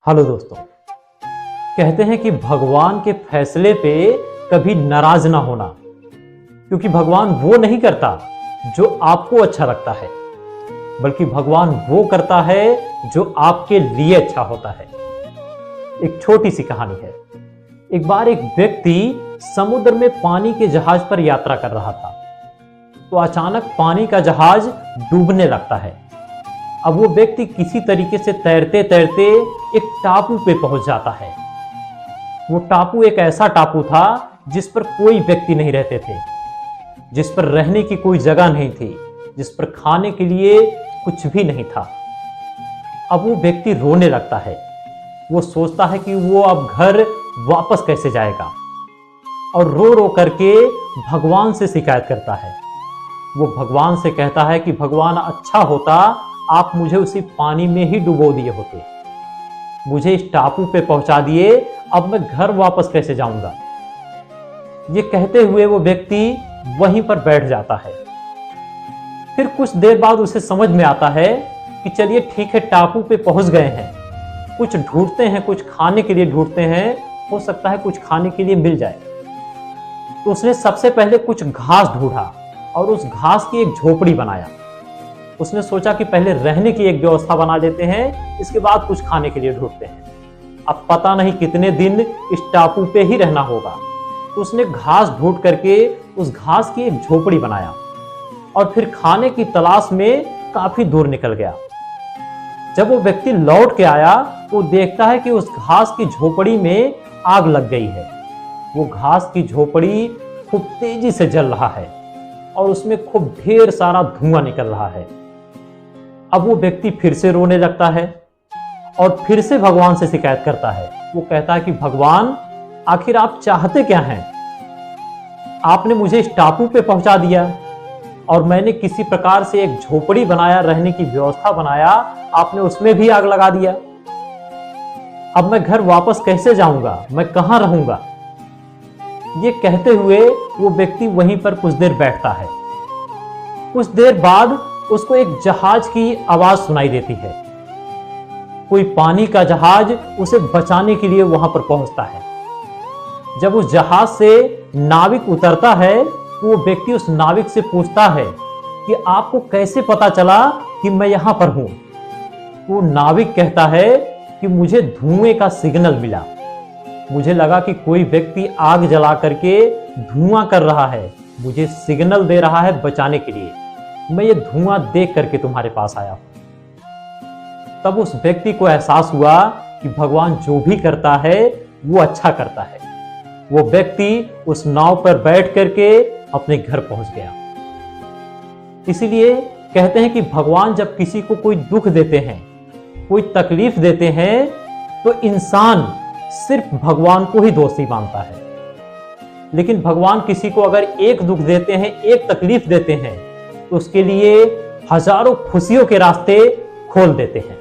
Hello दोस्तों। कहते हैं कि भगवान के फैसले पे कभी नाराज ना होना, क्योंकि भगवान वो नहीं करता जो आपको अच्छा लगता है, बल्कि भगवान वो करता है जो आपके लिए अच्छा होता है। एक छोटी सी कहानी है। एक बार एक व्यक्ति समुद्र में पानी के जहाज पर यात्रा कर रहा था, तो अचानक पानी का जहाज डूबने लगता है। अब वो व्यक्ति किसी तरीके से तैरते तैरते एक टापू पे पहुंच जाता है। वो टापू एक ऐसा टापू था जिस पर कोई व्यक्ति नहीं रहते थे, जिस पर रहने की कोई जगह नहीं थी, जिस पर खाने के लिए कुछ भी नहीं था। अब वो व्यक्ति रोने लगता है। वो सोचता है कि वो अब घर वापस कैसे जाएगा, और रो रो करके भगवान से शिकायत करता है। वो भगवान से कहता है कि भगवान, अच्छा होता आप मुझे उसी पानी में ही डुबो दिए होते, मुझे इस टापू पे पहुंचा दिए, अब मैं घर वापस कैसे जाऊंगा। ये कहते हुए वो व्यक्ति वहीं पर बैठ जाता है। फिर कुछ देर बाद उसे समझ में आता है कि चलिए ठीक है, टापू पे पहुंच गए हैं, कुछ ढूंढते हैं, कुछ खाने के लिए ढूंढते हैं, हो सकता है कुछ खाने के लिए मिल जाए। तो उसने सबसे पहले कुछ घास ढूंढा और उस घास की एक झोपड़ी बनाया। उसने सोचा कि पहले रहने की एक व्यवस्था बना लेते हैं, इसके बाद कुछ खाने के लिए ढूंढते हैं। अब पता नहीं कितने दिन इस टापू पे ही रहना होगा, तो उसने घास ढूंढ करके उस घास की एक झोपड़ी बनाया और फिर खाने की तलाश में काफी दूर निकल गया। जब वो व्यक्ति लौट के आया तो देखता है कि उस घास की झोपड़ी में आग लग गई है। वो घास की झोपड़ी खूब तेजी से जल रहा है और उसमें खूब ढेर सारा धुआं निकल रहा है। अब वो व्यक्ति फिर से रोने लगता है और फिर से भगवान से शिकायत करता है। वो कहता है कि भगवान, आखिर आप चाहते क्या हैं? आपने मुझे इस टापू पे पहुंचा दिया और मैंने किसी प्रकार से एक झोपड़ी बनाया, रहने की व्यवस्था बनाया, आपने उसमें भी आग लगा दिया। अब मैं घर वापस कैसे जाऊंगा, मैं कहां रहूंगा? ये कहते हुए वो व्यक्ति वहीं पर कुछ देर बैठता है। कुछ देर बाद उसको एक जहाज की आवाज सुनाई देती है। कोई पानी का जहाज उसे बचाने के लिए वहां पर पहुंचता है। जब उस जहाज से नाविक उतरता है तो वो व्यक्ति उस नाविक से पूछता है कि आपको कैसे पता चला कि मैं यहां पर हूं? वो नाविक कहता है कि मुझे धुएं का सिग्नल मिला, मुझे लगा कि कोई व्यक्ति आग जला करके धुआं कर रहा है, मुझे सिग्नल दे रहा है बचाने के लिए, मैं ये धुआं देख करके तुम्हारे पास आया हूं। तब उस व्यक्ति को एहसास हुआ कि भगवान जो भी करता है वो अच्छा करता है। वो व्यक्ति उस नाव पर बैठ करके अपने घर पहुंच गया। इसीलिए कहते हैं कि भगवान जब किसी को कोई दुख देते हैं, कोई तकलीफ देते हैं, तो इंसान सिर्फ भगवान को ही दोषी मानता है। लेकिन भगवान किसी को अगर एक दुख देते हैं, एक तकलीफ देते हैं, तो उसके लिए हजारों खुशियों के रास्ते खोल देते हैं।